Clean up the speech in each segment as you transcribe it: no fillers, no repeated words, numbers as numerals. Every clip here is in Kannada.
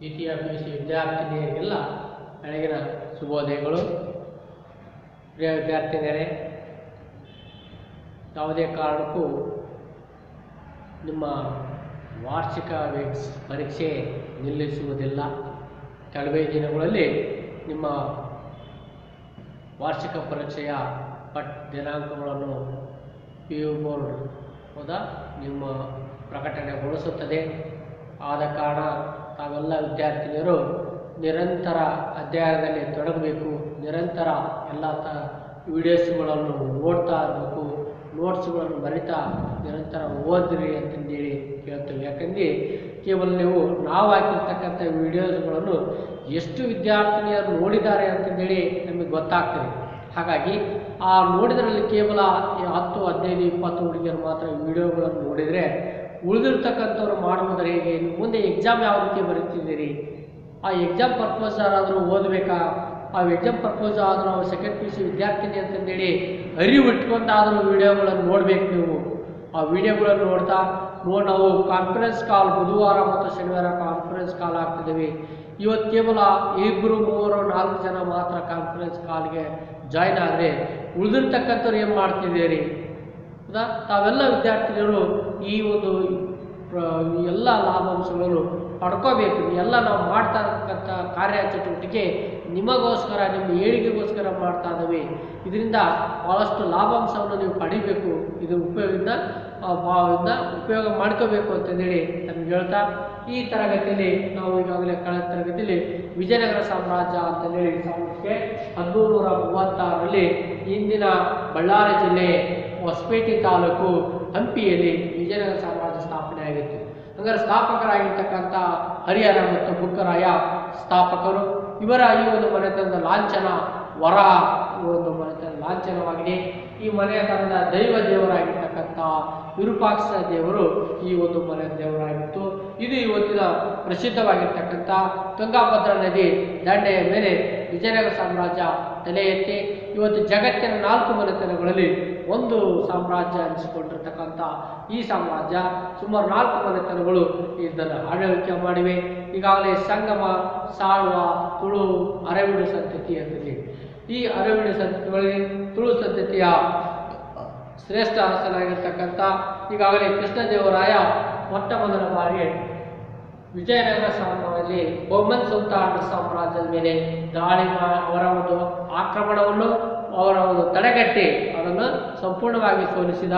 ದ್ವಿತೀಯ PUC ವಿದ್ಯಾರ್ಥಿನಿಯರಿಗೆಲ್ಲ ಬೆಳಗಿನ ಶುಭೋದಯಗಳು. ಪ್ರಿಯ ವಿದ್ಯಾರ್ಥಿನಿಯರೇ, ಯಾವುದೇ ಕಾರಣಕ್ಕೂ ನಿಮ್ಮ ವಾರ್ಷಿಕ ಪರೀಕ್ಷೆ ನಿಲ್ಲಿಸುವುದಿಲ್ಲ. ಕೆಲವೇ ದಿನಗಳಲ್ಲಿ ನಿಮ್ಮ ವಾರ್ಷಿಕ ಪರೀಕ್ಷೆಯ ದಿನಾಂಕಗಳನ್ನು PU ಬೋರ್ಡ್ ನಿಮ್ಮ ಪ್ರಕಟಣೆಗೊಳಿಸುತ್ತದೆ. ಆದ ಕಾರಣ ತಾವೆಲ್ಲ ವಿದ್ಯಾರ್ಥಿನಿಯರು ನಿರಂತರ ಅಧ್ಯಯನದಲ್ಲಿ ತೊಡಗಬೇಕು. ನಿರಂತರ ಎಲ್ಲ ವಿಡಿಯೋಸ್ಗಳನ್ನು ನೋಡ್ತಾ ಇರಬೇಕು. ನೋಟ್ಸ್ಗಳನ್ನು ಬರಿತಾ ನಿರಂತರ ಓದ್ರಿ ಅಂತಂದೇಳಿ ಹೇಳ್ತೇವೆ. ಯಾಕಂದರೆ ಕೇವಲ ನೀವು ನಾವು ಹಾಕಿರ್ತಕ್ಕಂಥ ವಿಡಿಯೋಸ್ಗಳನ್ನು ಎಷ್ಟು ವಿದ್ಯಾರ್ಥಿನಿಯರು ನೋಡಿದ್ದಾರೆ ಅಂತಂದೇಳಿ ನಮಗೆ ಗೊತ್ತಾಗ್ತದೆ. ಹಾಗಾಗಿ ಆ ನೋಡಿದ್ರಲ್ಲಿ ಕೇವಲ 10, 15, 20 ಹುಡುಗಿಯರು ಮಾತ್ರ ವಿಡಿಯೋಗಳನ್ನು ನೋಡಿದರೆ ಉಳಿದಿರ್ತಕ್ಕಂಥವ್ರು ಮಾಡುವುದರ ಹೇಗೆ? ಮುಂದೆ ಎಕ್ಸಾಮ್ ಯಾವ ರೀತಿ ಬರೀತಿದ್ದೀರಿ? ಆ ಎಕ್ಸಾಮ್ ಪರ್ಪಸ್ ಆದರೂ ಓದಬೇಕಾ? ಆ ಎಕ್ಸಾಮ್ ಪರ್ಪಸ್ ಆದರೂ ನಾವು ಸೆಕೆಂಡ್ PUC ವಿದ್ಯಾರ್ಥಿನಿ ಅಂತಂದೇಳಿ ಅರಿವು ಇಟ್ಕೊಂಡಾದರೂ ವಿಡಿಯೋಗಳನ್ನು ನೋಡಬೇಕು. ನೀವು ಆ ವಿಡಿಯೋಗಳನ್ನು ನೋಡ್ತಾ ನಾವು ಕಾನ್ಫರೆನ್ಸ್ ಕಾಲ್ ಬುಧವಾರ ಮತ್ತು ಶನಿವಾರ ಕಾನ್ಫರೆನ್ಸ್ ಕಾಲ್ ಆಗ್ತಿದ್ದೀವಿ. ಇವತ್ತು ಕೇವಲ 2, 3, 4 ಜನ ಮಾತ್ರ ಕಾನ್ಫರೆನ್ಸ್ ಕಾಲ್ಗೆ ಜಾಯ್ನ್ ಆದರೆ ಉಳಿದಿರ್ತಕ್ಕಂಥವ್ರು ಏನು ಮಾಡ್ತಿದ್ದೀರಿ? ಹೌದಾ? ತಾವೆಲ್ಲ ವಿದ್ಯಾರ್ಥಿನಿಯರು ಈ ಒಂದು ಎಲ್ಲ ಲಾಭಾಂಶಗಳನ್ನು ಪಡ್ಕೋಬೇಕು. ಎಲ್ಲ ನಾವು ಮಾಡ್ತಾ ಇರ್ತಕ್ಕಂಥ ಕಾರ್ಯಚಟುವಟಿಕೆ ನಿಮಗೋಸ್ಕರ, ನಿಮ್ಮ ಏಳಿಗೆಗೋಸ್ಕರ ಮಾಡ್ತಾ ಇದ್ದೀವಿ. ಇದರಿಂದ ಭಾಳಷ್ಟು ಲಾಭಾಂಶವನ್ನು ನೀವು ಪಡಿಬೇಕು. ಇದು ಉಪಯೋಗ ಮಾಡ್ಕೋಬೇಕು ಅಂತಂದೇಳಿ ನಮ್ಗೆ ಹೇಳ್ತಾ, ಈ ತರಗತಿಯಲ್ಲಿ ನಾವು ಈಗಾಗಲೇ ಕಳೆದ ತರಗತಿಯಲ್ಲಿ ವಿಜಯನಗರ ಸಾಮ್ರಾಜ್ಯ ಅಂತಂದೇಳಿ 1336ರಲ್ಲಿ ಇಂದಿನ ಬಳ್ಳಾರಿ ಜಿಲ್ಲೆ ಹೊಸಪೇಟೆ ತಾಲೂಕು ಹಂಪಿಯಲ್ಲಿ ವಿಜಯನಗರ ಸಾಮ್ರಾಜ್ಯ ಸ್ಥಾಪನೆ ಆಗಿತ್ತು. ಅಂದರೆ ಸ್ಥಾಪಕರಾಗಿರ್ತಕ್ಕಂಥ ಹರಿಹರ ಮತ್ತು ಬುಕ್ಕರಾಯ ಸ್ಥಾಪಕರು. ಇವರ ಈ ಒಂದು ಮನೆತನದ ಲಾಂಛನ ವರ ಒಂದು ಮನೆತನ ಲಾಂಛನವಾಗಿದೆ. ಈ ಮನೆತನದ ದೈವ ದೇವರಾಗಿರ್ತಕ್ಕಂಥ ವಿರೂಪಾಕ್ಷ ದೇವರು ಈ ಒಂದು ಮನೆಯ ದೇವರಾಗಿತ್ತು. ಇದು ಇವತ್ತಿನ ಪ್ರಸಿದ್ಧವಾಗಿರ್ತಕ್ಕಂಥ ತುಂಗಭದ್ರಾ ನದಿ ದಂಡೆಯ ಮೇಲೆ ವಿಜಯನಗರ ಸಾಮ್ರಾಜ್ಯ ತಲೆ ಎತ್ತಿ ಇವತ್ತು ಜಗತ್ತಿನ 4 ಮನೆತನಗಳಲ್ಲಿ ಒಂದು ಸಾಮ್ರಾಜ್ಯ ಅನಿಸಿಕೊಂಡಿರ್ತಕ್ಕಂಥ ಈ ಸಾಮ್ರಾಜ್ಯ ಸುಮಾರು 4 ಮನೆತನಗಳು ಇದನ್ನು ಆಡಳಿಕೆ ಮಾಡಿವೆ. ಈಗಾಗಲೇ ಸಂಗಮ, ಸಾಳ್ವ, ತುಳು, ಅರವಿಡು ಸಂತತಿ ಅಂತೇಳಿ ಈ ಅರವಿಡು ಸಂತತಿಗಳಲ್ಲಿ ತುಳು ಸಂತತಿಯ ಶ್ರೇಷ್ಠ ಅರಸನಾಗಿರ್ತಕ್ಕಂಥ ಈಗಾಗಲೇ ಕೃಷ್ಣದೇವರಾಯ ಮೊಟ್ಟ ಮೊದಲ ಬಾರಿಗೆ ವಿಜಯನಗರ ಸಾಮ್ರಾಜ್ಯದಲ್ಲಿ ಬಹುಮನ್ ಸುಲ್ತಾನ್ ಸಾಮ್ರಾಜ್ಯದ ಮೇಲೆ ದಾಳಿ ಅವರ ಒಂದು ಆಕ್ರಮಣವನ್ನು ಅವರ ಒಂದು ತಡೆಗಟ್ಟಿ ಅದನ್ನು ಸಂಪೂರ್ಣವಾಗಿ ಸೋಲಿಸಿದ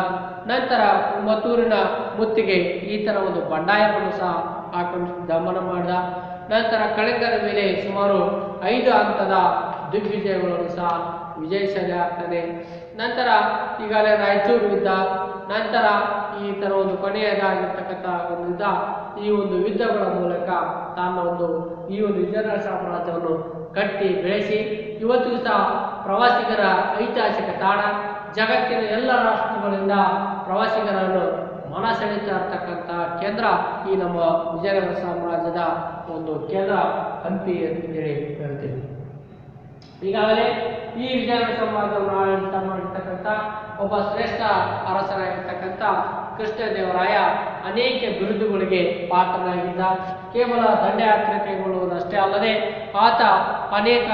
ನಂತರ ಮತ್ತೂರಿನ ಮುತ್ತಿಗೆ ಈ ಥರ ಒಂದು ಬಂಡಾಯವನ್ನು ಸಹ ದಮನ ಮಾಡಿದ. ನಂತರ ಕಳಿಂಗರ ಮೇಲೆ ಸುಮಾರು 5 ಹಂತದ ದಿಗ್ವಿಜಯಗಳನ್ನು ಸಹ ವಿಜಯಿಸಲೇ ಆಗ್ತದೆ. ನಂತರ ಈಗಾಗಲೇ ರಾಯಚೂರು ಯುದ್ಧ, ನಂತರ ಈ ಥರ ಒಂದು ಕೊನೆಯದಾಗಿರ್ತಕ್ಕಂಥ ಒಂದು ಯುದ್ಧ, ಈ ಒಂದು ಯುದ್ಧಗಳ ಮೂಲಕ ತನ್ನ ಒಂದು ಈ ಒಂದು ವಿಜಯನಗರ ಸಾಮ್ರಾಜ್ಯವನ್ನು ಕಟ್ಟಿ ಬೆಳೆಸಿ ಇವತ್ತಿಗೂ ಸಹ ಪ್ರವಾಸಿಗರ ಐತಿಹಾಸಿಕ ತಾಣ. ಜಗತ್ತಿನ ಎಲ್ಲ ರಾಷ್ಟ್ರಗಳಿಂದ ಪ್ರವಾಸಿಗರನ್ನು ಮನ ಸೆಳೀತಾ ಇರ್ತಕ್ಕಂಥ ಕೇಂದ್ರ ಈ ನಮ್ಮ ವಿಜಯನಗರ ಸಾಮ್ರಾಜ್ಯದ ಒಂದು ಕೇಂದ್ರ ಹಂಪಿ ಅಂತೇಳಿ ಹೇಳ್ತೀವಿ. ಈಗಾಗಲೇ ಈ ವಿಜಯನಗರ ಸಾಮ್ರಾಜ್ಯವನ್ನು ಆಡಳಿತ ಮಾಡಿರ್ತಕ್ಕಂಥ ಒಬ್ಬ ಶ್ರೇಷ್ಠ ಅರಸನಾಗಿರ್ತಕ್ಕಂಥ ಕೃಷ್ಣದೇವರಾಯ ಅನೇಕ ಬಿರುದುಗಳಿಗೆ ಪಾತ್ರನಾಗಿದ್ದ. ಕೇವಲ ದಂಡಯಾತ್ರೆ ಕೈಗೊಳ್ಳುವುದಷ್ಟೇ ಅಲ್ಲದೆ ಆತ ಅನೇಕ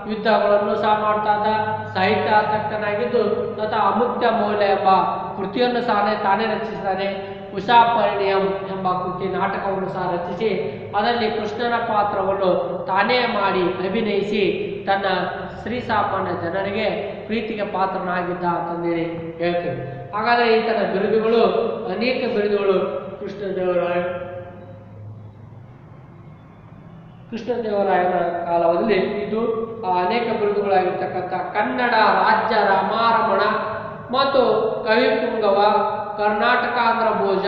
ಯುದ್ಧಗಳನ್ನು ಸಹ ಮಾಡ್ತಾ ಇದ್ದ. ಸಾಹಿತ್ಯಾಸಕ್ತನಾಗಿದ್ದು ತಥಾ ಅಮುಕ್ತ ಮೌಲ್ಯ ಎಂಬ ಕೃತಿಯನ್ನು ಸಹ ತಾನೇ ರಚಿಸಿದ್ದಾನೆ. ಉಷಾಪರಿಣಿಯಂ ಎಂಬ ಕೃತಿ ನಾಟಕವನ್ನು ಸಹ ರಚಿಸಿ ಅದರಲ್ಲಿ ಕೃಷ್ಣನ ಪಾತ್ರವನ್ನು ತಾನೇ ಮಾಡಿ ಅಭಿನಯಿಸಿ ತನ್ನ ಶ್ರೀಸಾಮಾನ್ಯ ಜನರಿಗೆ ಪ್ರೀತಿಗೆ ಪಾತ್ರನಾಗಿದ್ದ ಅಂತಂದೇಳಿ ಹೇಳ್ತೇವೆ. ಹಾಗಾದರೆ ಈ ಥರ ಬಿರುದುಗಳು, ಅನೇಕ ಬಿರುದುಗಳು ಕೃಷ್ಣದೇವರಾಯನ ಕಾಲದಲ್ಲಿ ಇದು ಅನೇಕ ಬಿರುದುಗಳಾಗಿರ್ತಕ್ಕಂಥ ಕನ್ನಡ ರಾಜ್ಯ ರಾಮಾರಮಣ ಮತ್ತು ಕವಿಪುಂಗವ, ಕರ್ನಾಟಕಾಂಧ್ರ ಭೋಜ,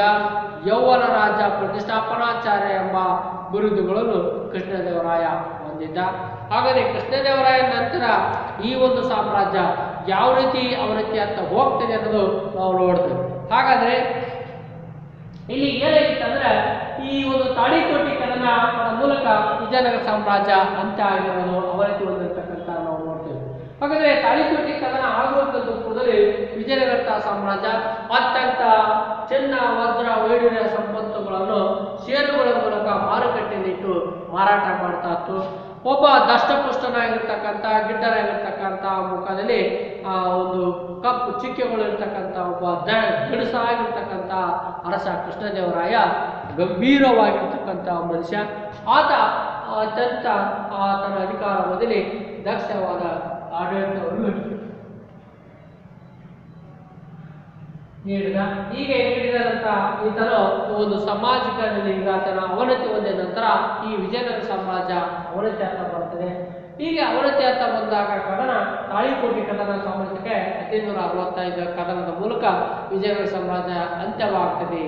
ಯೌವನ ರಾಜ್ಯ ಪ್ರತಿಷ್ಠಾಪನಾಚಾರ್ಯ ಎಂಬ ಬಿರುದುಗಳನ್ನು ಕೃಷ್ಣದೇವರಾಯ ಹೊಂದಿದ್ದ. ಹಾಗಾದರೆ ಕೃಷ್ಣದೇವರಾಯ ನಂತರ ಈ ಒಂದು ಸಾಮ್ರಾಜ್ಯ ಯಾವ ರೀತಿ ಅವನತಿ ಅಂತ ಹೋಗ್ತದೆ ಅನ್ನೋದು ನಾವು ನೋಡ್ತೇವೆ. ಹಾಗಾದರೆ ಇಲ್ಲಿ ಏನಾಗಿತ್ತಂದ್ರೆ ಈ ಒಂದು ತಾಳಿಕೋಟೆ ಕದನ ಮೂಲಕ ವಿಜಯನಗರ ಸಾಮ್ರಾಜ್ಯ ಅಂತ್ಯ ಆಗಿರೋದು ಅವನತಿ ಹೊಂದಿರತಕ್ಕಂಥ ನಾವು ನೋಡ್ತೇವೆ. ಹಾಗಾದರೆ ತಾಳಿಕೋಟೆ ಕದನ ಆಗುವಂಥದ್ದು ಕೂಡಲೇ ವಿಜಯನಗರ ಸಾಮ್ರಾಜ್ಯ ಅತ್ಯಂತ ಚಿನ್ನ, ವಜ್ರ, ವೈಡೂರ್ಯ ಸಂಪತ್ತುಗಳನ್ನು ಷೇರುಗಳ ಮೂಲಕ ಮಾರುಕಟ್ಟೆಯಲ್ಲಿ ಇಟ್ಟು ಮಾರಾಟ ಮಾಡ್ತಾ ಇತ್ತು. ಒಬ್ಬ ದಷ್ಟಪುಷ್ಟನಾಗಿರ್ತಕ್ಕಂಥ ಗಿಡ್ಡನಾಗಿರ್ತಕ್ಕಂಥ ಮುಖದಲ್ಲಿ ಒಂದು ಕಪ್ಪು ಚಿಕ್ಕೆಗಳು ಇರ್ತಕ್ಕಂಥ ಒಬ್ಬ ಗಡುಸಾಗಿರ್ತಕ್ಕಂಥ ಅರಸ ಕೃಷ್ಣದೇವರಾಯ ಗಂಭೀರವಾಗಿರ್ತಕ್ಕಂಥ ಮನುಷ್ಯ. ಆತ ಅತ್ಯಂತ ತನ್ನ ಅಧಿಕಾರದಲ್ಲಿ ದಕ್ಷವಾದ ಆಡಳಿತವನ್ನು ನೀಡಿದ. ಹೀಗೆ ನೀಡಿದಂತ ಈತನು ಒಂದು ಸಾಮಾಜಿಕದಲ್ಲಿ ಈಗ ಆತನ ಅವನತಿ ಹೊಂದಿದ ನಂತರ ಈ ವಿಜಯನಗರ ಸಾಮ್ರಾಜ್ಯ ಅವನತಿ ಅಂತ ಬರ್ತದೆ. ಹೀಗೆ ಅವನತಿ ಅಂತ ಬಂದಾಗ ಕದನ ತಾಳಿಕೋಟೆ ಕದನ ಸಾಮ್ರಾಜ್ಯಕ್ಕೆ 1565 ಕದನದ ಮೂಲಕ ವಿಜಯನಗರ ಸಾಮ್ರಾಜ್ಯ ಅಂತ್ಯವಾಗ್ತದೆ.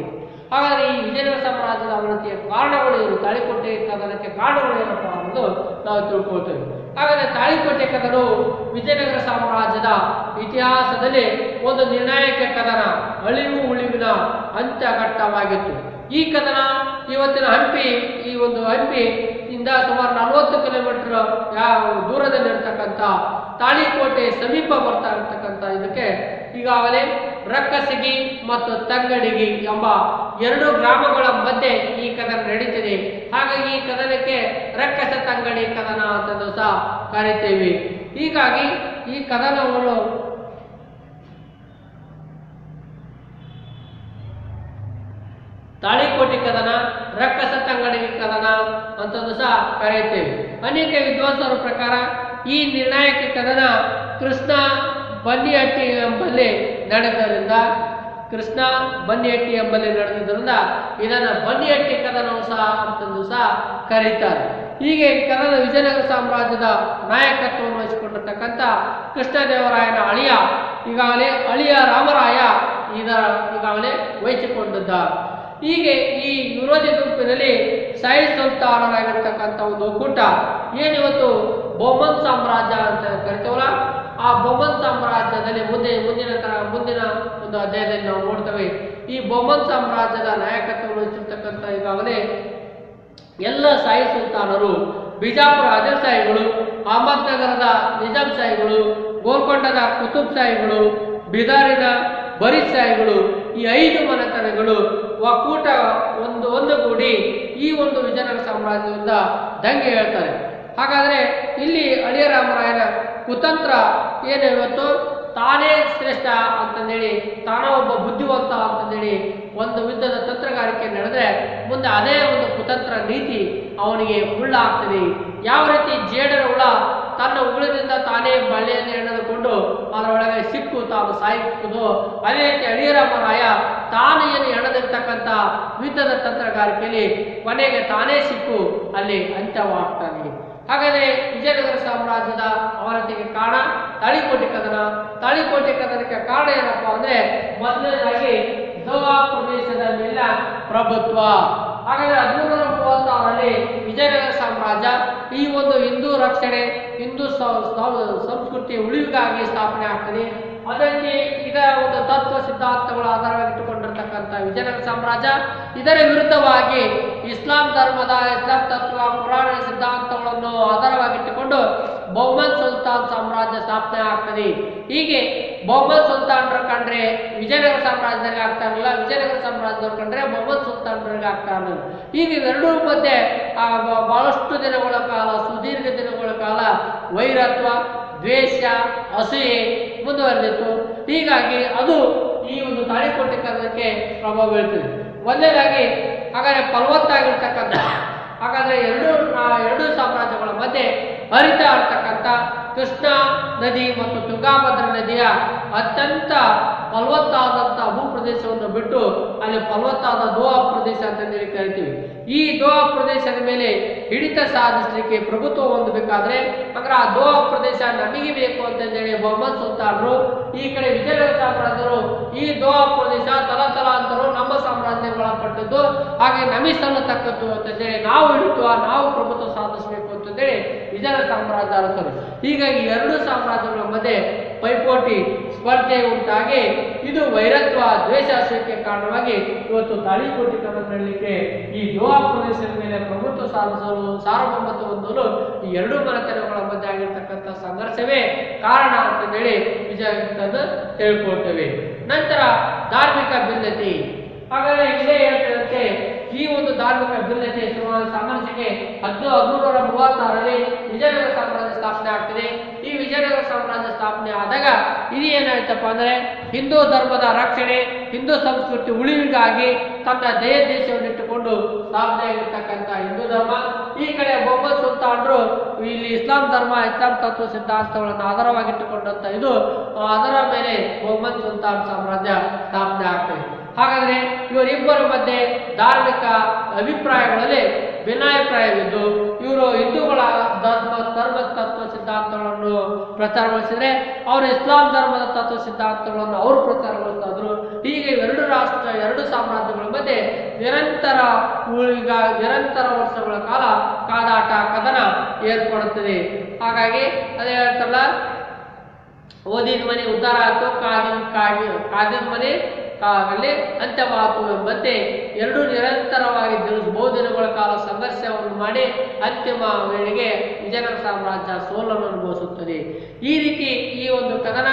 ಹಾಗಾದರೆ ಈ ವಿಜಯನಗರ ಸಾಮ್ರಾಜ್ಯದ ಅವನತಿಯ ಕಾರಣಗಳು ಏನು, ತಾಳಿಕೋಟೆ ಕದನಕ್ಕೆ ಕಾರಣಗಳು ಏನಪ್ಪ ಅನ್ನೋದು ನಾವು ತಿಳ್ಕೊಳ್ತೇವೆ. ಹಾಗಾದರೆ ತಾಳಿಕೋಟೆ ಕದನವು ವಿಜಯನಗರ ಸಾಮ್ರಾಜ್ಯದ ಇತಿಹಾಸದಲ್ಲಿ ಒಂದು ನಿರ್ಣಾಯಕ ಕದನ, ಅಳಿವು ಉಳಿವಿನ ಅಂತ್ಯಘಟ್ಟವಾಗಿತ್ತು. ಈ ಕದನ ಇವತ್ತಿನ ಹಂಪಿ, ಈ ಒಂದು ಹಂಪಿಯಿಂದ ಸುಮಾರು 40 ಕಿಲೋಮೀಟರ್ ದೂರದಲ್ಲಿರ್ತಕ್ಕಂಥ ತಾಳಿಕೋಟೆ ಸಮೀಪ ಬರ್ತಾ ಇರ್ತಕ್ಕಂಥ ಇದಕ್ಕೆ ಈಗಾಗಲೇ ರಕ್ಕಸಗಿ ಮತ್ತು ತಂಗಡಿಗಿ ಎಂಬ 2 ಗ್ರಾಮಗಳ ಮಧ್ಯೆ ಈ ಕದನ ನಡೀತಿದೆ. ಹಾಗಾಗಿ ಈ ಕದನಕ್ಕೆ ರಕ್ಕಸ ತಂಗಡಿ ಕದನ ಅಂತಂದು ಸಹ ಕರಿತೇವೆ. ಹೀಗಾಗಿ ಈ ಕದನವನ್ನು ತಾಳಿಕೋಟೆ ಕದನ, ರಕ್ಕಸ ತಂಗಡಿ ಕದನ ಅಂತಂದು ಸಹ ಕರೆಯುತ್ತೇವೆ. ಅನೇಕ ವಿದ್ವಾಂಸರ ಪ್ರಕಾರ ಈ ನಿರ್ಣಾಯಕ ಕದನ ಕೃಷ್ಣ ಬನ್ನಿಹಟ್ಟಿ ಎಂಬಲ್ಲಿ ನಡೆದರಿಂದ ಇದನ್ನು ಬನ್ನಿಹಟ್ಟಿ ಕದನವು ಸಹ ಅಂತಂದು ಸಹ ಕರೀತಾರೆ. ಹೀಗೆ ಕದನ ವಿಜಯನಗರ ಸಾಮ್ರಾಜ್ಯದ ನಾಯಕತ್ವವನ್ನು ವಹಿಸಿಕೊಂಡಿರ್ತಕ್ಕಂಥ ಕೃಷ್ಣದೇವರಾಯನ ಅಳಿಯ ರಾಮರಾಯ ಈಗಾಗಲೇ ವಹಿಸಿಕೊಂಡಿದ್ದ. ಹೀಗೆ ಈ ವಿರೋಧಿ ಗುಂಪಿನಲ್ಲಿ ಶಾಹಿ ಸುಲ್ತಾನರಾಗಿರ್ತಕ್ಕಂಥ ಒಂದು ಒಕ್ಕೂಟ ಏನಿವತ್ತು ಬಹುಮನ್ ಸಾಮ್ರಾಜ್ಯ ಅಂತ ಕರಿತೇವಲ್ಲ, ಆ ಬಹುಮನ್ ಸಾಮ್ರಾಜ್ಯದಲ್ಲಿ ಮುಂದಿನ ಒಂದು ಅಧ್ಯಾಯದಲ್ಲಿ ನಾವು ನೋಡ್ತೇವೆ. ಈ ಬಹುಮನ್ ಸಾಮ್ರಾಜ್ಯದ ನಾಯಕತ್ವವನ್ನು ವಹಿಸಿರ್ತಕ್ಕಂಥ ಈಗಾಗಲೇ ಎಲ್ಲ ಶಾಹಿ ಸುಲ್ತಾನರು, ಬಿಜಾಪುರ ಆದಿಲ್ ಶಾಹಿಗಳು, ಅಹಮದ್ನಗರದ ನಿಜಾಂ ಶಾಹಿಗಳು, ಗೋಲ್ಕೊಂಡದ ಕುತುಬ್ ಶಾಹಿಗಳು, ಬಿದಾರಿನ ಬರೀದ್ ಶಾಹಿಗಳು, ಈ 5 ಮನೆತನಗಳು ಒಕ್ಕೂಟ ಒಂದುಗೂಡಿ ಈ ಒಂದು ವಿಜಯನಗರ ಸಾಮ್ರಾಜ್ಯದಿಂದ ದಂಗೆ ಹೇಳ್ತಾರೆ. ಹಾಗಾದರೆ ಇಲ್ಲಿ ಅಳಿಯ ರಾಮರಾಯನ ಕುತಂತ್ರ ಏನು, ಇವತ್ತು ತಾನೇ ಶ್ರೇಷ್ಠ ಅಂತಂದೇಳಿ, ತಾನ ಒಬ್ಬ ಬುದ್ಧಿವಂತ ಅಂತಂದೇಳಿ ಒಂದು ಯುದ್ಧದ ತಂತ್ರಗಾರಿಕೆ ನಡೆದ್ರೆ ಮುಂದೆ ಅದೇ ಒಂದು ಕುತಂತ್ರ ನೀತಿ ಅವನಿಗೆ ಹುಳ್ಳಾಗ್ತದೆ. ಯಾವ ರೀತಿ ಜೇಡರ ಹುಳ ತನ್ನ ಉಗುಳಿನಿಂದ ತಾನೇ ಬಳ್ಳಿಯನ್ನು ಎಳೆದುಕೊಂಡು ಅದರೊಳಗೆ ಸಿಕ್ಕು ತಾನು ಸಾಯುವುದು, ಅದೇ ರೀತಿ ಅಳಿಯರಾಮರಾಯ ತಾನು ಏನು ಎಳೆದಿರ್ತಕ್ಕಂಥ ಯುದ್ಧದ ತಂತ್ರಗಾರಿಕೆಯಲ್ಲಿ ಕೊನೆಗೆ ತಾನೇ ಸಿಕ್ಕು ಅಲ್ಲಿ ಅಂತ್ಯವಾಗ್ತಾನೆ. ಹಾಗಾದರೆ ವಿಜಯನಗರ ಸಾಮ್ರಾಜ್ಯದ ಅವನತಿಗೆ ಕಾರಣ ತಾಳಿಕೋಟೆ ಕದನ. ತಾಳಿಕೋಟೆ ಕದನಕ್ಕೆ ಕಾರಣ ಏನಪ್ಪ ಅಂದರೆ ಮೊದಲನೇದಾಗಿ ದೋವಾ ಪ್ರದೇಶದ ಮೇಲೆ ಪ್ರಭುತ್ವ. ಹಾಗಾದರೆ 1336ರಲ್ಲಿ ವಿಜಯನಗರ ಸಾಮ್ರಾಜ್ಯ ಈ ಒಂದು ಹಿಂದೂ ರಕ್ಷಣೆ, ಹಿಂದೂ ಸಂಸ್ಕೃತಿ ಉಳಿವಿಗಾಗಿ ಸ್ಥಾಪನೆ ಆಗ್ತದೆ. ಅದಕ್ಕೆ ಇದರ ಒಂದು ತತ್ವ ಸಿದ್ಧಾಂತಗಳ ಆಧಾರವಾಗಿಟ್ಟುಕೊಂಡಿರ್ತಕ್ಕಂಥ ವಿಜಯನಗರ ಸಾಮ್ರಾಜ್ಯ ಇದರ ವಿರುದ್ಧವಾಗಿ ಇಸ್ಲಾಂ ತತ್ವ, ಪುರಾಣ ಸಿದ್ಧಾಂತಗಳನ್ನು ಆಧಾರವಾಗಿಟ್ಟುಕೊಂಡು ಬಹುಮನ್ ಸುಲ್ತಾನ್ ಸಾಮ್ರಾಜ್ಯ ಸ್ಥಾಪನೆ ಆಗ್ತದೆ. ಹೀಗೆ ಬಹುಮನ್ ಸುಲ್ತಾನರು ಕಂಡ್ರೆ ವಿಜಯನಗರ ಸಾಮ್ರಾಜ್ಯದಲ್ಲಿ ಆಗ್ತಾ ಇರಲಿಲ್ಲ, ವಿಜಯನಗರ ಸಾಮ್ರಾಜ್ಯದವ್ರು ಕಂಡ್ರೆ ಬಹುಮನ್ ಸುಲ್ತಾನರಿಗೆ ಆಗ್ತಾ ಇರಲಿಲ್ಲ. ಹೀಗೆ ಇವೆರಡೂ ಮಧ್ಯೆ ಬಹಳಷ್ಟು ದಿನಗಳ ಕಾಲ, ಸುದೀರ್ಘ ದಿನಗಳ ಕಾಲ ವೈರತ್ವ, ದ್ವೇಷ, ಅಸೂಯೆ ಮುಂದುವರೆದಿತ್ತು. ಹೀಗಾಗಿ ಅದು ಈ ಒಂದು ತಾಳಿಕೋಟೆ ಕದನಕ್ಕೆ ಪ್ರಭಾವ ಬೀಳ್ತದೆ. ಒಂದನೇದಾಗಿ ಹಾಗಾದರೆ ಫಲವತ್ತಾಗಿರ್ತಕ್ಕಂಥ, ಹಾಗಾದರೆ ಎರಡು ಸಾಮ್ರಾಜ್ಯಗಳ ಮಧ್ಯೆ ಹರಿತಾ ಇರ್ತಕ್ಕಂಥ ಕೃಷ್ಣಾ ನದಿ ಮತ್ತು ತುಂಗಾಭದ್ರಾ ನದಿಯ ಅತ್ಯಂತ ಫಲವತ್ತಾದಂಥ ಭೂಪ್ರದೇಶವನ್ನು ಬಿಟ್ಟು ಅಲ್ಲಿ ಫಲವತ್ತಾದ ದೋವಾ ಪ್ರದೇಶ ಅಂತಂದೇಳಿ ಕರಿತೀವಿ. ಈ ದೋವಾ ಪ್ರದೇಶದ ಮೇಲೆ ಹಿಡಿತ ಸಾಧಿಸಲಿಕ್ಕೆ, ಪ್ರಭುತ್ವ ಹೊಂದಬೇಕಾದ್ರೆ ಅಂದ್ರೆ ಆ ದೋವಾ ಪ್ರದೇಶ ನಮಗೆ ಬೇಕು ಅಂತಂದೇಳಿ ಬಹುಮನ್ ಸುಲ್ತಾನರು, ಈ ಕಡೆ ವಿಜಯನಗರ ಸಾಮ್ರಾಜ್ಯರು ಈ ದೋವಾ ಪ್ರದೇಶ ತಲಾಂತರು ನಮ್ಮ ಸಾಮ್ರಾಜ್ಯಕ್ಕೆ ಒಳಪಟ್ಟದ್ದು, ಹಾಗೆ ನಮಗೆ ಸಲ್ಲತಕ್ಕದ್ದು ಅಂತಂದೇಳಿ ನಾವು ಹಿಡಿತು, ನಾವು ಪ್ರಭುತ್ವ ಸಾಧಿಸಬೇಕು ಅಂತಂದೇಳಿ ವಿಜಯನಗರ ಸಾಮ್ರಾಜ್ಯ ಅರಸರು. ಹೀಗಾಗಿ 2 ಸಾಮ್ರಾಜ್ಯಗಳ ಮಧ್ಯೆ ಪೈಪೋಟಿ, ಸ್ಪರ್ಧೆ ಉಂಟಾಗಿ ಇದು ವೈರತ್ವ, ದ್ವೇಷಾಸಕ್ಕೆ ಕಾರಣವಾಗಿ ಇವತ್ತು ತಾಳಿಕೋಟೆ ಕದನ ನಡೆಯಲಿಕ್ಕೆ, ಈ ದೋವಾ ಪ್ರದೇಶದ ಮೇಲೆ ಪ್ರಭುತ್ವ ಸಾಧಿಸಲು, ಸಾರ್ವಭೌಮತ್ವ ಹೊಂದಲು ಈ 2 ಮನೆತನಗಳ ಮಧ್ಯೆ ಆಗಿರ್ತಕ್ಕಂಥ ಸಂಘರ್ಷವೇ ಕಾರಣ ಅಂತಂದೇಳಿ ವಿಜಯನಗರ ತಿಳ್ಕೊಳ್ತೇವೆ. ನಂತರ ಧಾರ್ಮಿಕ ಭಿನ್ನತೆ. ಹಾಗಾದರೆ ಇಲ್ಲೇ ಹೇಳ್ತಿದಂತೆ ಈ ಒಂದು ಧಾರ್ಮಿಕ ಭಿನ್ನತೆ ಸಾಮರಸ್ಯಕ್ಕೆ 1336ರಲ್ಲಿ ವಿಜಯನಗರ ಸಾಮ್ರಾಜ್ಯ ಸ್ಥಾಪನೆ ಆಗ್ತದೆ. ಈ ವಿಜಯನಗರ ಸಾಮ್ರಾಜ್ಯ ಸ್ಥಾಪನೆ ಆದಾಗ ಇದು ಏನಾಯ್ತಪ್ಪ ಅಂದ್ರೆ ಹಿಂದೂ ಧರ್ಮದ ರಕ್ಷಣೆ, ಹಿಂದೂ ಸಂಸ್ಕೃತಿ ಉಳಿವಿಗಾಗಿ ತನ್ನ ದೇಶವನ್ನಿಟ್ಟುಕೊಂಡು ಸ್ಥಾಪನೆ ಆಗಿರ್ತಕ್ಕಂಥ ಹಿಂದೂ ಧರ್ಮ. ಈ ಕಡೆ ಮೊಹಮ್ಮದ್ ಸುಲ್ತಾನರು ಇಲ್ಲಿ ಇಸ್ಲಾಂ ಧರ್ಮ, ಇಸ್ಲಾಂ ತತ್ವ ಸಿದ್ಧಾಂತಗಳನ್ನು ಆಧಾರವಾಗಿಟ್ಟುಕೊಂಡಂತ ಇದು ಅದರ ಮೇಲೆ ಮೊಹಮ್ಮದ್ ಸುಲ್ತಾನ್ ಸಾಮ್ರಾಜ್ಯ ಸ್ಥಾಪನೆ ಆಗ್ತದೆ. ಹಾಗಾದ್ರೆ ಇವರಿಬ್ಬರ ಮಧ್ಯೆ ಧಾರ್ಮಿಕ ಅಭಿಪ್ರಾಯಗಳಲ್ಲಿ ಭಿನ್ನಾಭಿಪ್ರಾಯವಿದ್ದು ಇವರು ಹಿಂದೂಗಳ ಧರ್ಮ ತತ್ವ ಸಿದ್ಧಾಂತಗಳನ್ನು ಪ್ರಚಾರಗೊಳಿಸಿದರೆ ಅವರು ಇಸ್ಲಾಂ ಧರ್ಮದ ತತ್ವ ಸಿದ್ಧಾಂತಗಳನ್ನು ಅವರು ಪ್ರಚಾರಗೊಳಿಸಿದ್ರು. ಹೀಗೆ ಎರಡು ಸಾಮ್ರಾಜ್ಯಗಳ ಮಧ್ಯೆ ನಿರಂತರ ವರ್ಷಗಳ ಕಾಲ ಕಾದಾಟ ಕದನ ಏರ್ಪಡುತ್ತದೆ. ಹಾಗಾಗಿ ಅದೇ ಹೇಳ್ತಾರಲ್ಲ, ಓದಿದ ಮನೆ ಉದ್ಧಾರ ಆಯ್ತು, ಕಾದಿದ ಮನೆ ಆಗಲೇ ಅಂತ್ಯವಾತು ಎಂಬಂತೆ ಎರಡು ನಿರಂತರವಾಗಿ ಬಹುದಿನಗಳ ಕಾಲ ಸಂಘರ್ಷವನ್ನು ಮಾಡಿ ಅಂತಿಮ ವೇಳೆಗೆ ವಿಜಯನಗರ ಸಾಮ್ರಾಜ್ಯ ಸೋಲನ್ನು ಅನುಭವಿಸುತ್ತದೆ. ಈ ರೀತಿ ಈ ಒಂದು ಕದನ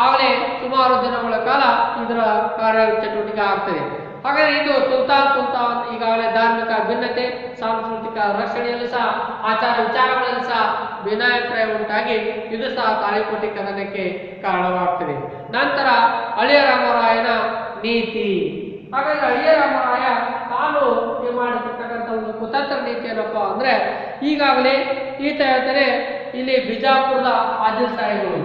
ಆಗಲೇ ಸುಮಾರು ದಿನಗಳ ಕಾಲ ಇದರ ಕಾರ್ಯಚಟುವಟಿಕೆ ಆಗ್ತದೆ. ಹಾಗಾದರೆ ಇದು ಸುಲ್ತಾನ್ ಈಗಾಗಲೇ ಧಾರ್ಮಿಕ ಭಿನ್ನತೆ, ಸಾಂಸ್ಕೃತಿಕ ರಕ್ಷಣೆಯಲ್ಲಿ ಸಹ ಆಚಾರ ವಿಚಾರಗಳಲ್ಲಿ ಸಹ ಭಿನ್ನಾಭಿಪ್ರಾಯ ಉಂಟಾಗಿ ಇದು ಸಹ ತಾಳಿಕೋಟೆ ಕದನಕ್ಕೆ ಕಾರಣವಾಗ್ತದೆ. ನಂತರ ಹಳೆಯ ರಾಮರಾಯನ ನೀತಿ. ಹಾಗಾದ್ರೆ ಹಳೆಯ ರಾಮರಾಯ ತಾನು ಮಾಡಿರ್ತಕ್ಕಂಥ ಒಂದು ಕುತಂತ್ರ ನೀತಿ ಏನಪ್ಪ ಅಂದ್ರೆ, ಈಗಾಗಲೇ ಈತ ಹೇಳ್ತಾರೆ ಇಲ್ಲಿ ಬಿಜಾಪುರದ ಆದಿಲ್ ಸಾಹಿಗಳು,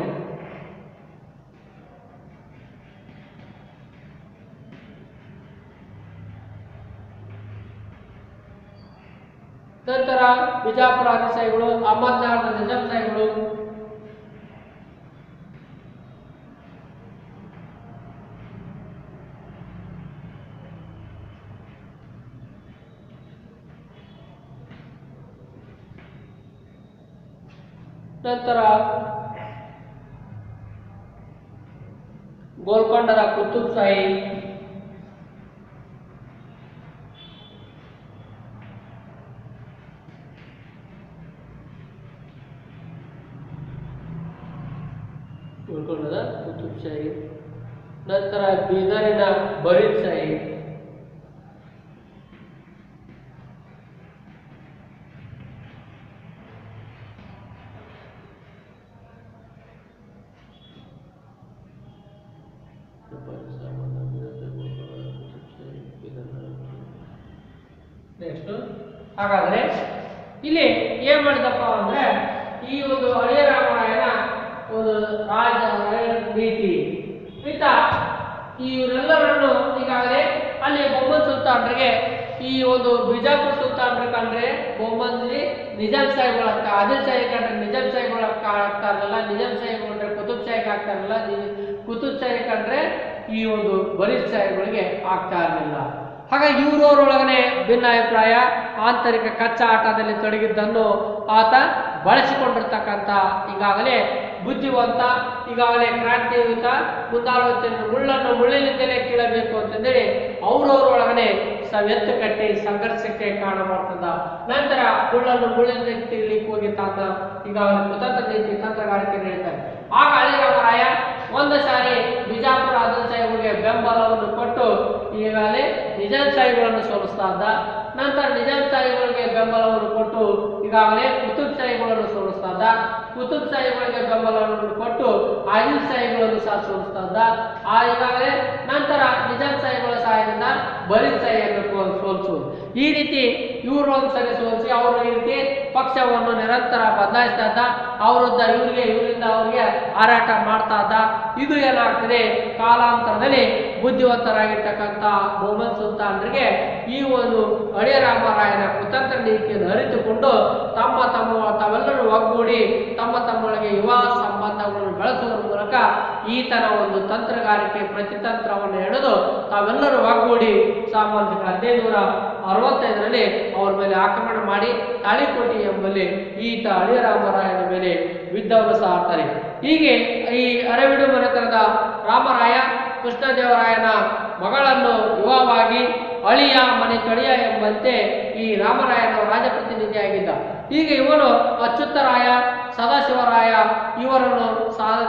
ನಂತರ ಬಿಜಾಪುರ ಆದಿಲ್ ಸಾಹಿಗಳು, ಅಹಮದ್ನಗರದ ನಿಜಾಂ ಸಾಹಿಗಳು, ನಂತರ ಗೋಲ್ಕೊಂಡದ ಕುತುಬ್ ಶಾಹಿ, ನಂತರ ಬೀದರಿನ ಬರೀದ್ ಶಾಹಿ, ನೆಕ್ಸ್ಟ್. ಹಾಗಾದ್ರೆ ಇಲ್ಲಿ ಏನ್ ಮಾಡಿದಪ್ಪ ಅಂದ್ರೆ ಈ ಒಂದು ಹಳೆಯ ರಾಮರಾಯನ ಒಂದು ರಾಜ ನೀತಿ ಈತ ಇವರೆಲ್ಲರನ್ನು ಈಗಾಗಲೇ ಅಲ್ಲಿ ಮೊಹಮ್ಮದ್ ಸುಲ್ತಾನರಿಗೆ ಈ ಒಂದು ಬಿಜಾಪುರ ಸುಲ್ತಾನರು ಕಂಡ್ರೆ ಮೊಹಮ್ಮದ್ಲಿ ನಿಜಾಂ ಸಾಹಿಬ್ಗಳು ಆಗ್ತಾರೆ, ಆದಿಲ್ ಶಾಹಿ ಕಂಡ್ರೆ ನಿಜಾಂ ಸಾಹಿಬ್ಗಳು ಆಗ್ತಾ ಇರಲಿಲ್ಲ, ನಿಜಾಂ ಸಾಹಿಬ್ ಕಂಡ್ರೆ ಕುತುಬ್ ಶಾಹಿಗೆ ಆಗ್ತಾ ಇರಲಿಲ್ಲ, ಕುತುಬ್ ಶಾಹಿ ಕಂಡ್ರೆ ಈ ಒಂದು ಬರೀದ್ ಸಾಹಿಬ್ಗಳಿಗೆ ಆಗ್ತಾ ಇರಲಿಲ್ಲ. ಹಾಗಾಗಿ ಇವರವರೊಳಗನೆ ಭಿನ್ನಾಭಿಪ್ರಾಯ, ಆಂತರಿಕ ಕಚ್ಚಾಟದಲ್ಲಿ ತೊಡಗಿದ್ದನ್ನು ಆತ ಬಳಸಿಕೊಂಡಿರ್ತಕ್ಕಂಥ ಈಗಾಗಲೇ ಬುದ್ಧಿವಂತ, ಈಗಾಗಲೇ ಕ್ರಾಂತಿಯುತ, ಮುಂದಾಲೋಚನೆ ಮುಳ್ಳನ್ನು ಮುಳ್ಳಿನಿಂದಲೇ ಕೀಳಬೇಕು ಅಂತಂದೇಳಿ ಅವರವರೊಳಗನೆ ಎತ್ತು ಕಟ್ಟಿ ಸಂಘರ್ಷಕ್ಕೆ ಕಾರಣ ಮಾಡ್ತದ. ನಂತರ ಮುಳ್ಳನ್ನು ಮುಳ್ಳಿನಿಂದ ಕೀಳಲಿಕ್ಕೆ ಹೋಗಿ ತಾತ ಈಗಾಗಲೇ ಕುತಂತ್ರ ನೀತಿ ತಂತ್ರಗಾರಿಕೆ ನೀಡುತ್ತಾರೆ. ಆಗ ಹಳೆಯ ರಾಮರಾಯ ಒಂದು ಸಾರಿ ಬಿಜಾಪುರ ಆದಿಲ್ ಸಾಹಿಬ್ಗೆ ಬೆಂಬಲವನ್ನು ಕೊಟ್ಟು ಈಗಾಗಲೇ ನಿಜಾಂ ಸಾಹಿಬ್ಗಳನ್ನು ಸೋಲಿಸ್ತಾ ಇದ್ದ. ನಂತರ ನಿಜಾಂ ಸಾಹಿಬ್ಗಳಿಗೆ ಬೆಂಬಲವನ್ನು ಕೊಟ್ಟು ಈಗಾಗಲೇ ಕುತುಬ್ ಶಾಹಿಗಳನ್ನು ಸೋಲಿಸ್ತಾ ಇದ್ದ. ಕುತುಬ್ ಶಾಹಿಗಳಿಗೆ ಬೆಂಬಲವನ್ನು ಕೊಟ್ಟು ಆದಿಲ್ ಸಾಹಿಬ್ಗಳನ್ನು ಸಹ ಸೋಲಿಸ್ತಾ ಇದ್ದ. ಈಗಾಗಲೇ ನಂತರ ನಿಜಾಂ ಸಾಹಿಬ್ಗಳ ಸಹಾಯದಿಂದ ಬರೀದ್ ಶಾಹಿಯನ್ನು ಸೋಲಿಸುವುದು. ಈ ರೀತಿ ಇವರು ಒಂದ್ಸರಿ ಸೋಲಿಸಿ ಅವರು ಈ ರೀತಿ ಪಕ್ಷವನ್ನು ನಿರಂತರ ಬದಲಾಯಿಸ್ತಾ ಇದ್ದ. ಅವರಿಂದ ಇವರಿಂದ ಅವರಿಗೆ ಹಾರಾಟ ಮಾಡ್ತಾ ಇದ್ದ. ಇದು ಏನಾಗ್ತದೆ, ಕಾಲಾಂತರದಲ್ಲಿ ಬುದ್ಧಿವಂತರಾಗಿರ್ತಕ್ಕಂಥ ಮೊಹಮ್ಮದ್ ಸುಲ್ತಾನರಿಗೆ ಈ ಒಂದು ಹಳೆಯ ರಾಮರಾಯನ ಕುತಂತ್ರ ನೀತಿಯನ್ನು ಅರಿತುಕೊಂಡು ತಾವೆಲ್ಲರೂ ಒಗ್ಗೂಡಿ ತಮ್ಮೊಳಗೆ ವಿವಾಹ ಸಂಬಂಧಗಳನ್ನು ಬೆಳೆಸುವುದರ ಮೂಲಕ ಈತನ ಒಂದು ತಂತ್ರಗಾರಿಕೆ ಪ್ರತಿತಂತ್ರವನ್ನು ಎಳೆದು ತಾವೆಲ್ಲರೂ ಒಗ್ಗೂಡಿ ಸಾಮಾನ್ಯ 1565ರಲ್ಲಿ ಅವರ ಮೇಲೆ ಆಕ್ರಮಣ ಮಾಡಿ ತಾಳಿಕೋಟೆ ಎಂಬಲ್ಲಿ ಈತ ಹಳೆಯ ರಾಮರಾಯನ ಮೇಲೆ ಯುದ್ಧವನ್ನು ಸಾರ್ತಾರೆ. ಹೀಗೆ ಈ ಅರವಿಡು ಮನೆತನದ ರಾಮರಾಯ ಕೃಷ್ಣದೇವರಾಯನ ಮಗಳನ್ನು ವಿವಾಹವಾಗಿ ಅಳಿಯ ಮನೆ ತೊಳೆಯ ಎಂಬಂತೆ ಈ ರಾಮರಾಯನ ರಾಜಪ್ರತಿನಿಧಿಯಾಗಿದ್ದ. ಹೀಗೆ ಇವನು ಅಚ್ಯುತರಾಯ, ಸದಾಶಿವರಾಯ ಇವರನ್ನು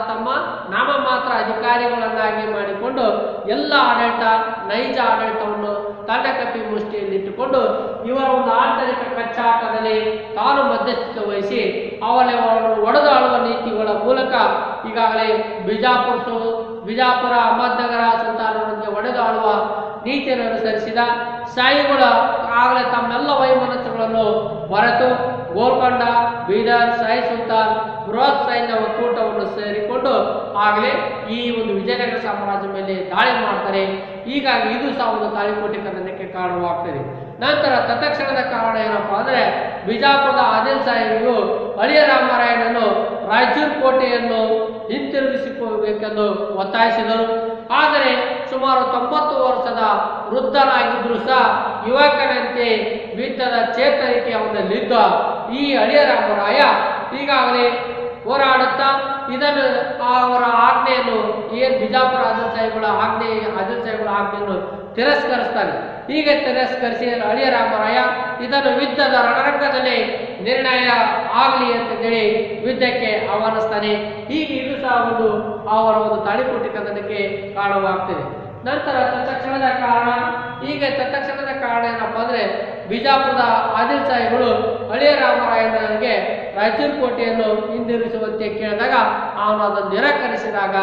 ತಮ್ಮ ನಾಮಮಾತ್ರ ಅಧಿಕಾರಿಗಳನ್ನಾಗಿ ಮಾಡಿಕೊಂಡು ಎಲ್ಲ ನೈಜ ಆಡಳಿತವನ್ನು ತನ್ನ ಕಪಿ ಮುಷ್ಟಿಯಲ್ಲಿಟ್ಟುಕೊಂಡು ಇವರ ಒಂದು ಆಂತರಿಕ ಕಚ್ಚಾಟದಲ್ಲಿ ತಾನು ಮಧ್ಯಸ್ಥಿಕೆ ವಹಿಸಿ ಅವರನ್ನು ಒಡೆದಾಳುವ ನೀತಿಗಳ ಮೂಲಕ ಈಗಾಗಲೇ ಬಿಜಾಪುರ ಅಹಮದ್ನಗರ ಸುಲ್ತಾನರೊಂದಿಗೆ ಒಡೆದಾಳುವ ನೀತಿಯನ್ನು ಅನುಸರಿಸಿದ. ಶಾಹಿಗಳ ಆಗಲೇ ತಮ್ಮೆಲ್ಲ ವೈಮನಸ್ಸುಗಳನ್ನು ಮರೆತು ಗೋಲ್ಕೊಂಡ, ಬೀದರ್, ಶಾಹಿ ಸುಲ್ತಾನ್ ಬೃಹತ್ ಸೈನ್ಯ ಒಕ್ಕೂಟವನ್ನು ಸೇರಿಕೊಂಡು ಆಗಲೇ ಈ ಒಂದು ವಿಜಯನಗರ ಸಾಮ್ರಾಜ್ಯ ಮೇಲೆ ದಾಳಿ ಮಾಡ್ತಾರೆ. ಹೀಗಾಗಿ ಇದು ಸಹ ಒಂದು ತಾಳಿಕೋಟೆ ಕದನಕ್ಕೆ ಕಾರಣವಾಗ್ತದೆ. ನಂತರ ತತ್ಕ್ಷಣದ ಕಾರಣ ಏನಪ್ಪಾ ಅಂದ್ರೆ ಬಿಜಾಪುರದ ಆದಿಲ್ ಸಾಹಿಬು ಅಳಿಯ ರಾಮರಾಯನನ್ನು ರಾಯಚೂರು ಕೋಟೆಯನ್ನು ಹಿಂತಿರುಗಿಸಿಕೊಳ್ಳಬೇಕೆಂದು ಒತ್ತಾಯಿಸಿದರು. ಆದರೆ ಸುಮಾರು 90 ವರ್ಷದ ವೃದ್ಧನಾಗಿದ್ದರೂ ಸಹ ಯುವಕನಂತೆ ಯುದ್ಧದ ಚೇತರಿಕೆ ಅವನಲ್ಲಿದ್ದ ಈ ಅಳಿಯ ರಾಮರಾಯ ಈಗಾಗಲೇ ಹೋರಾಡುತ್ತಾ ಇದನ್ನು ಅವರ ಆಜ್ಞೆಯನ್ನು ಬಿಜಾಪುರ ಆದಿಲ್ ಸಾಹಿಬಳ ಆಜ್ಞೆಯನ್ನು ತಿರಸ್ಕರಿಸ್ತಾನೆ. ಹೀಗೆ ತಿರಸ್ಕರಿಸಿ ಅಳಿಯ ರಾಮರಾಯ ಇದನ್ನು ಯುದ್ಧದ ರಣರಂಗದಲ್ಲಿ ನಿರ್ಣಯ ಆಗಲಿ ಅಂತೇಳಿ ಯುದ್ಧಕ್ಕೆ ಆಹ್ವಾನಿಸ್ತಾನೆ. ಹೀಗೆ ಇದು ಸಹ ಅವರ ಒಂದು ತಾಳಿಕೋಟೆ ಕದನಕ್ಕೆ ಕಾರಣವಾಗ್ತದೆ. ನಂತರ ತತ್ಕ್ಷಣದ ಕಾರಣ ಏನಪ್ಪಾ ಅಂದ್ರೆ ಬಿಜಾಪುರದ ಆದಿಲ್ ಸಾಹಿಬರು ಅಳಿಯ ರಾಮರಾಯನಿಗೆ ರಾಯಚೂರು ಕೋಟೆಯನ್ನು ಹಿಂದಿರುಗಿಸುವಂತೆ ಕೇಳಿದಾಗ ಅವನು ಅದನ್ನು ನಿರಾಕರಿಸಿದಾಗ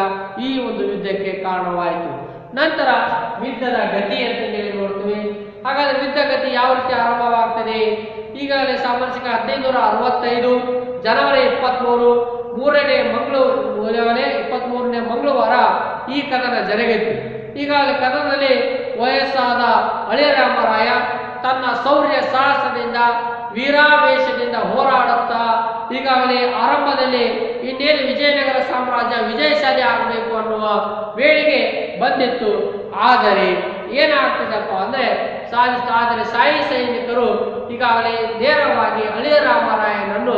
ಈ ಒಂದು ಯುದ್ಧಕ್ಕೆ ಕಾರಣವಾಯಿತು. ನಂತರ ಯುದ್ಧದ ಗತಿ ಅಂತ ಹೇಳಿ ನೋಡ್ತೀವಿ. ಹಾಗಾದ್ರೆ ಯುದ್ಧ ಗತಿ ಯಾವ ರೀತಿ ಆರಂಭವಾಗ್ತದೆ? ಈಗಾಗಲೇ ಸಾಮಾನ್ಯಿಕ 1565 ಜನವರಿ 23 23ನೇ ಮಂಗಳವಾರ ಈ ಕದನ ಜರುಗಿತು. ಈಗಾಗಲೇ ಕದನದಲ್ಲಿ ವಯಸ್ಸಾದ ಅಳಿಯ ರಾಮರಾಯ ತನ್ನ ಶೌರ್ಯ ಸಾಹಸದಿಂದ ವೀರಾವೇಶದಿಂದ ಹೋರಾಡುತ್ತಾ ಈಗಾಗಲೇ ಆರಂಭದಲ್ಲಿ ಇನ್ನೇನು ವಿಜಯನಗರ ಸಾಮ್ರಾಜ್ಯ ವಿಜಯಶಾಲಿ ಆಗಬೇಕು ಅನ್ನುವ ವೇಳೆಗೆ ಬಂದಿತ್ತು. ಆದರೆ ಏನಾಗ್ತದಪ್ಪ ಅಂದ್ರೆ ಶಾಹಿ ಸೈನಿಕರು ಈಗಾಗಲೇ ನೇರವಾಗಿ ಅಳಿಯ ರಾಮರಾಯನನ್ನು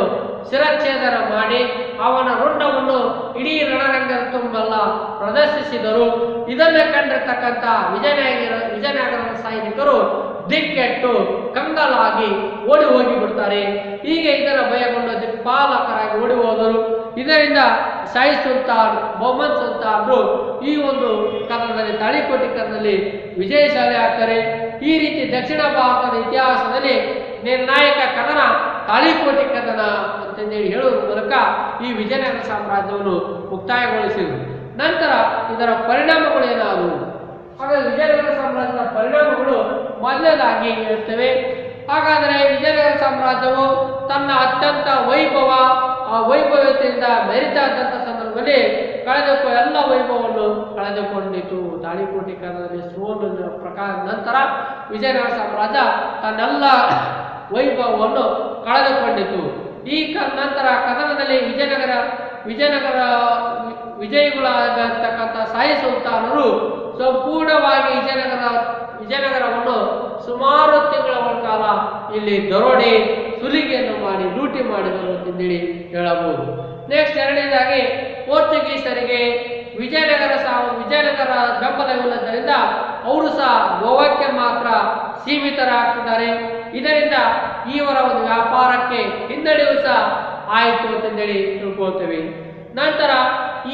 ಶಿರಚ್ಛೇದನ ಮಾಡಿ ಅವನ ರುಂಡವನ್ನು ಇಡೀ ರಣರಂಗದ ತುಂಬೆಲ್ಲ ಪ್ರದರ್ಶಿಸಿದರು. ಇದನ್ನು ಕಂಡಿರ್ತಕ್ಕಂಥ ವಿಜಯನಗರದ ಸೈನಿಕರು ದಿಕ್ಕೆಟ್ಟು ಕಂಗಾಲಾಗಿ ಓಡಿ ಹೋಗಿಬಿಡ್ತಾರೆ. ಹೀಗೆ ಇದರ ಭಯಗೊಂಡು ದಿಕ್ಪಾಲಕರಾಗಿ ಓಡಿ ಹೋದರು. ಇದರಿಂದ ಶಾಹಿ ಸುಲ್ತಾನ್ ಮೊಹಮ್ಮದ್ ಸುಲ್ತಾನ್ರು ಈ ಒಂದು ಕದನದಲ್ಲಿ ತಾಳಿಕೋಟೆ ಕದನದಲ್ಲಿ ವಿಜಯಶಾಲಿ ಆಗ್ತಾರೆ. ಈ ರೀತಿ ದಕ್ಷಿಣ ಭಾರತದ ಇತಿಹಾಸದಲ್ಲಿ ನಿರ್ಣಾಯಕ ಕದನ ತಾಳಿಕೋಟೆ ಕದನ ಅಂತಂದೇಳಿ ಹೇಳುವ ಮೂಲಕ ಈ ವಿಜಯನಗರ ಸಾಮ್ರಾಜ್ಯವನ್ನು ಮುಕ್ತಾಯಗೊಳಿಸಿದರು. ನಂತರ ಇದರ ಪರಿಣಾಮಗಳು ಏನಾದವು? ಹಾಗಾದರೆ ವಿಜಯನಗರ ಸಾಮ್ರಾಜ್ಯದ ಪರಿಣಾಮಗಳು ಮೊದಲನೇದಾಗಿ ಇರುತ್ತವೆ. ಹಾಗಾದರೆ ವಿಜಯನಗರ ಸಾಮ್ರಾಜ್ಯವು ತನ್ನ ಅತ್ಯಂತ ವೈಭವತೆಯಿಂದ ಮೆರಿತಾ ಇದ್ದಂಥ ಸಂದರ್ಭದಲ್ಲಿ ಎಲ್ಲ ವೈಭವವನ್ನು ಕಳೆದುಕೊಂಡಿತು. ತಾಳಿಕೋಟೆ ಕದನದಲ್ಲಿ ಸೋಲಿನ ಪ್ರಕಾರ ನಂತರ ವಿಜಯನಗರ ಸಾಮ್ರಾಜ್ಯ ತನ್ನೆಲ್ಲ ವೈಭವವನ್ನು ಕಳೆದುಕೊಂಡಿತು. ಈ ನಂತರ ಕದನದಲ್ಲಿ ವಿಜಯಿಗಳಾಗಿರ್ತಕ್ಕಂಥ ಶಾಹಿ ಸುಲ್ತಾನರು ಸಂಪೂರ್ಣವಾಗಿ ವಿಜಯನಗರವನ್ನು ಸುಮಾರು ತಿಂಗಳ ಕಾಲ ಇಲ್ಲಿ ದರೋಡೆ ಸುಲಿಗೆಯನ್ನು ಮಾಡಿ ಲೂಟಿ ಮಾಡಿದರು ಅಂತೇಳಿ ಹೇಳಬಹುದು. ನೆಕ್ಸ್ಟ್ ಎರಡನೇದಾಗಿ ಪೋರ್ಚುಗೀಸರಿಗೆ ವಿಜಯನಗರ ಬೆಂಬಲವಿಲ್ಲದರಿಂದ ಅವರು ಸಹ ಗೋವಾಕ್ಕೆ ಮಾತ್ರ ಸೀಮಿತರಾಗ್ತಿದ್ದಾರೆ. ಇದರಿಂದ ಇವರ ಒಂದು ವ್ಯಾಪಾರಕ್ಕೆ ಹಿನ್ನಡೆಯೂ ಸಹ ಆಯಿತು ಅಂತಂದೇಳಿ ತಿಳ್ಕೊಳ್ತೇವೆ. ನಂತರ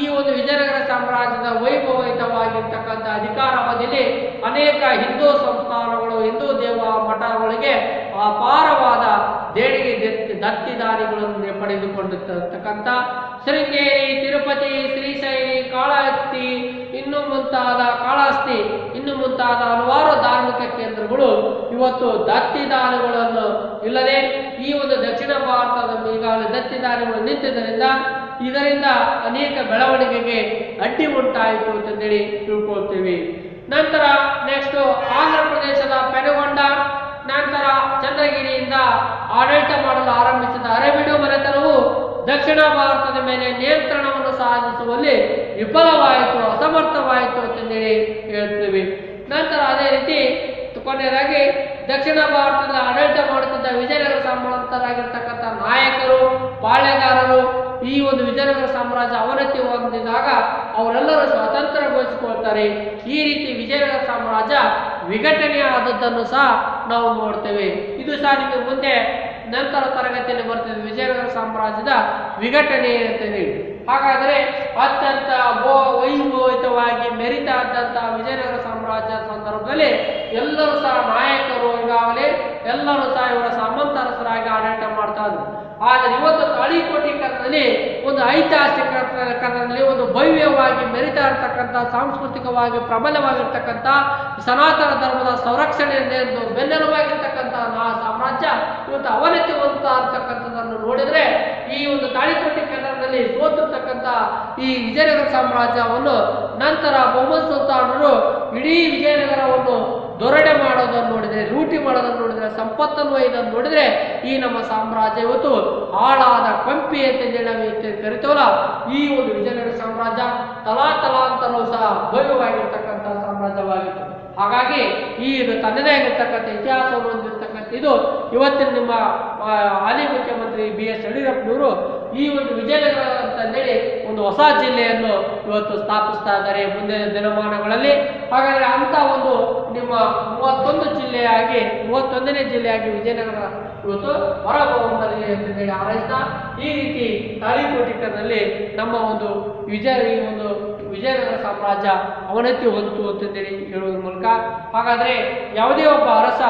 ಈ ಒಂದು ವಿಜಯನಗರ ಸಾಮ್ರಾಜ್ಯದ ವೈಭವಯುತವಾಗಿರ್ತಕ್ಕಂಥ ಅಧಿಕಾರಾವಧಿಯಲ್ಲಿ ಅನೇಕ ಹಿಂದೂ ಸಂಸ್ಥಾನಗಳು ಹಿಂದೂ ದೇವ ಮಠಗಳಿಗೆ ಅಪಾರವಾದ ದೇಣಿಗೆ ದತ್ತಿದಾನಿಗಳನ್ನು ಪಡೆದುಕೊಂಡಿರ್ತಕ್ಕಂಥ ಶೃಂಗೇರಿ, ತಿರುಪತಿ, ಶ್ರೀಶೈಲಿ, ಕಾಳಹಸ್ತಿ ಇನ್ನು ಮುಂತಾದ ಹಲವಾರು ಧಾರ್ಮಿಕ ಕೇಂದ್ರಗಳು ಇವತ್ತು ದತ್ತಿದಾನಿಗಳನ್ನು ಇಲ್ಲದೆ ಈ ಒಂದು ದಕ್ಷಿಣ ಭಾರತದಲ್ಲಿ ಈಗಾಗಲೇ ದತ್ತಿದಾನಿಗಳು ನಿಂತಿದ್ದರಿಂದ ಇದರಿಂದ ಅನೇಕ ಬೆಳವಣಿಗೆಗೆ ಅಡ್ಡಿ ಉಂಟಾಯಿತು ಅಂತೇಳಿ ತಿಳ್ಕೊಳ್ತೀವಿ. ನಂತರ ನೆಕ್ಸ್ಟ್ ಆಂಧ್ರ ಪ್ರದೇಶದ ಪೆನುಗೊಂಡ ನಂತರ ಚಂದ್ರಗಿರಿಯಿಂದ ಆಡಳಿತ ಮಾಡಲು ಆರಂಭಿಸಿದ ಅರಬಿಡು ಮನೆತನವು ದಕ್ಷಿಣ ಭಾರತದ ಮೇಲೆ ನಿಯಂತ್ರಣವನ್ನು ಸಾಧಿಸುವಲ್ಲಿ ವಿಫಲವಾಯಿತು, ಅಸಮರ್ಥವಾಯಿತು ಅಂತೇಳಿ ಹೇಳ್ತೀವಿ. ನಂತರ ಅದೇ ರೀತಿ ಕೊನೆಯದಾಗಿ ದಕ್ಷಿಣ ಭಾರತದ ಆಡಳಿತ ಮಾಡುತ್ತಿದ್ದ ವಿಜಯನಗರ ಸಾಮ್ರಾಜ್ಯರಾಗಿರ್ತಕ್ಕಂಥ ನಾಯಕರು, ಪಾಳೆಗಾರರು ಈ ಒಂದು ವಿಜಯನಗರ ಸಾಮ್ರಾಜ್ಯ ಅವನತಿ ಹೊಂದಿದಾಗ ಅವರೆಲ್ಲರೂ ಸ್ವಾತಂತ್ರ್ಯಗೊಳಿಸಿಕೊಳ್ತಾರೆ. ಈ ರೀತಿ ವಿಜಯನಗರ ಸಾಮ್ರಾಜ್ಯ ವಿಘಟನೆ ಆದದ್ದನ್ನು ಸಹ ನಾವು ನೋಡ್ತೇವೆ. ಇದು ಸಹ ನಿಮಗೆ ಮುಂದೆ ನಂತರ ತರಗತಿಯಲ್ಲಿ ಬರ್ತದೆ, ವಿಜಯನಗರ ಸಾಮ್ರಾಜ್ಯದ ವಿಘಟನೆ ಅಂತೇಳಿ. ಹಾಗಾದರೆ ಅತ್ಯಂತ ವೈಭವಿತವಾಗಿ ಮೆರಿತಾ ಇದ್ದಂತಹ ವಿಜಯನಗರ ಸಾಮ್ರಾಜ್ಯ ಸಾಮ್ರಾಜ್ಯದ ಸಂದರ್ಭದಲ್ಲಿ ಎಲ್ಲರೂ ಸಹ ನಾಯಕರು ಈಗಾಗಲೇ ಎಲ್ಲರೂ ಸಹ ಇವರ ಸಾಮಂತ ಅರಸರಾಗಿ ಆಡಳಿತ ಮಾಡ್ತಾ ಇದ್ರು. ಆದರೆ ಇವತ್ತು ತಾಳಿಕೋಟೆ ಕನ್ನಡದಲ್ಲಿ ಒಂದು ಐತಿಹಾಸಿಕ ಕನ್ನಡದಲ್ಲಿ ಒಂದು ಭವ್ಯವಾಗಿ ಮೆರಿತಾ ಇರತಕ್ಕಂಥ ಸಾಂಸ್ಕೃತಿಕವಾಗಿ ಪ್ರಬಲವಾಗಿರ್ತಕ್ಕಂಥ ಸನಾತನ ಧರ್ಮದ ಸಂರಕ್ಷಣೆಯನ್ನು ಬೆನ್ನೆಲುಬಾಗಿರ್ತಕ್ಕಂಥ ಸಾಮ್ರಾಜ್ಯ ಇವತ್ತು ಅವನತಿ ಹೊಂದುತ್ತಾ ಇರ್ತಕ್ಕಂಥದ್ದನ್ನು ನೋಡಿದರೆ ಈ ಒಂದು ತಾಳಿಕೋಟೆ ಕನ್ನಡದಲ್ಲಿ ಸೋತಿರ್ತಕ್ಕಂಥ ಈ ವಿಜಯನಗರ ಸಾಮ್ರಾಜ್ಯವನ್ನು ನಂತರ ಮೊಹಮ್ಮದ್ ಸುಲ್ತಾನರು ಇಡೀ ವಿಜಯನಗರವನ್ನು ದೊರಡೆ ಮಾಡೋದನ್ನು ನೋಡಿದರೆ, ಲೂಟಿ ಮಾಡೋದನ್ನು ನೋಡಿದರೆ, ಸಂಪತ್ತನ್ನು ಇದನ್ನು ನೋಡಿದರೆ ಈ ನಮ್ಮ ಸಾಮ್ರಾಜ್ಯ ಇವತ್ತು ಹಾಳಾದ ಕಂಪಿ ಅಂತ ನಾವು ಕರಿತೇವಲ್ಲ, ಈ ಒಂದು ವಿಜಯನಗರ ಸಾಮ್ರಾಜ್ಯ ತಲಾಂತರವೂ ಸಹ ಭವ್ಯವಾಗಿರ್ತಕ್ಕಂಥ ಸಾಮ್ರಾಜ್ಯವಾಗಿತ್ತು. ಹಾಗಾಗಿ ಈ ಇದು ತನ್ನದೇ ಆಗಿರ್ತಕ್ಕಂಥ ಇತಿಹಾಸವನ್ನು ಹೊಂದಿರತಕ್ಕಂಥ ಇದು ಇವತ್ತಿನ ನಿಮ್ಮ ಹಾಲಿ ಮುಖ್ಯಮಂತ್ರಿ BS ಯಡಿಯೂರಪ್ಪನವರು ಈ ಒಂದು ವಿಜಯನಗರ ಅಂತಂದೇಳಿ ಒಂದು ಹೊಸ ಜಿಲ್ಲೆಯನ್ನು ಇವತ್ತು ಸ್ಥಾಪಿಸ್ತಾ ಇದ್ದಾರೆ ಮುಂದಿನ ದಿನಮಾನಗಳಲ್ಲಿ. ಹಾಗಾದರೆ ಅಂತ ಒಂದು ನಿಮ್ಮ 31ನೇ ಜಿಲ್ಲೆಯಾಗಿ ವಿಜಯನಗರ ಇವತ್ತು ಹೊರಬರಲಿ ಅಂತಂದೇಳಿ ಹಾರೈಸ್ತಾ ಈ ರೀತಿ ತಾಳಿಕೋಟೆ ಕನ್ನಡದಲ್ಲಿ ನಮ್ಮ ಒಂದು ವಿಜಯನಗರ ಸಾಮ್ರಾಜ್ಯ ಅವನತಿ ಹೊಂದಿತು ಅಂತಂದೇಳಿ ಹೇಳುವುದರ ಮೂಲಕ, ಹಾಗಾದರೆ ಯಾವುದೇ ಒಬ್ಬ ಅರಸ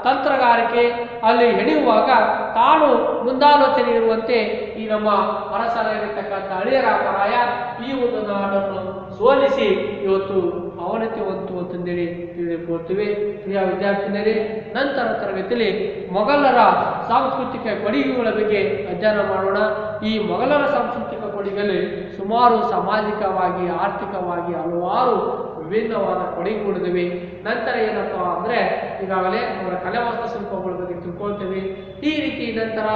ತಂತ್ರಗಾರಿಕೆ ಅಲ್ಲಿ ಹೆಣೆಯುವಾಗ ತಾನು ಮುಂದಾಲೋಚನೆ ಇರುವಂತೆ ಈ ನಮ್ಮ ಅರಸರಾಗಿರ್ತಕ್ಕಂಥ ಅಳಿಯರಾಮರಾಯ ಈ ಒಂದು ನಾಡನ್ನು ಸೋಲಿಸಿ ಇವತ್ತು ಅವನತಿ ಹೊಂದಿತು ಅಂತಂದೇಳಿ ತಿಳಿದುಕೊಳ್ತೀವಿ. ಪ್ರಿಯ ವಿದ್ಯಾರ್ಥಿನಿಯರೇ, ನಂತರ ತರಗತಿಯಲ್ಲಿ ಮೊಘಲರ ಸಾಂಸ್ಕೃತಿಕ ಕೊಡುಗೆಗಳ ಬಗ್ಗೆ ಅಧ್ಯಯನ ಮಾಡೋಣ. ಈ ಮೊಘಲರ ಸಾಂಸ್ಕೃತಿಕ ಕೊಡುಗೆಯಲ್ಲಿ ಸುಮಾರು ಸಾಮಾಜಿಕವಾಗಿ ಆರ್ಥಿಕವಾಗಿ ಹಲವಾರು ವಿಭಿನ್ನವಾದ ಕೊಡುಗೆಗಳಿವೆ. ನಂತರ ಏನಪ್ಪ ಅಂದರೆ ಈಗಾಗಲೇ ಅವರ ಕಲೆ ವಾಸ್ತುಶಿಲ್ಪಗಳ ಬಗ್ಗೆ ತಿಳ್ಕೊಳ್ತೇವೆ. ಈ ರೀತಿ ನಂತರ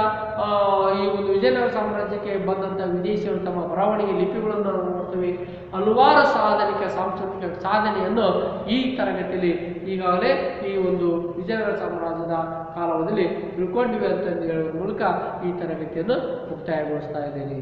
ಈ ಒಂದು ವಿಜಯನಗರ ಸಾಮ್ರಾಜ್ಯಕ್ಕೆ ಬಂದಂಥ ವಿದೇಶಿಯರು ತಮ್ಮ ಬರವಣಿಗೆ ಲಿಪಿಗಳನ್ನು ನಾವು ನೋಡ್ತೇವೆ. ಹಲವಾರು ಸಾಂಸ್ಕೃತಿಕ ಸಾಧನೆಯನ್ನು ಈ ತರಗತಿಯಲ್ಲಿ ಈಗಾಗಲೇ ಈ ಒಂದು ವಿಜಯನಗರ ಸಾಮ್ರಾಜ್ಯದ ಕಾಲದಲ್ಲಿ ತಿಳ್ಕೊಂಡಿವೆ ಅಂತ ಹೇಳುವ ಮೂಲಕ ಈ ತರಗತಿಯನ್ನು ಮುಕ್ತಾಯಗೊಳಿಸ್ತಾ ಇದ್ದೇನೆ.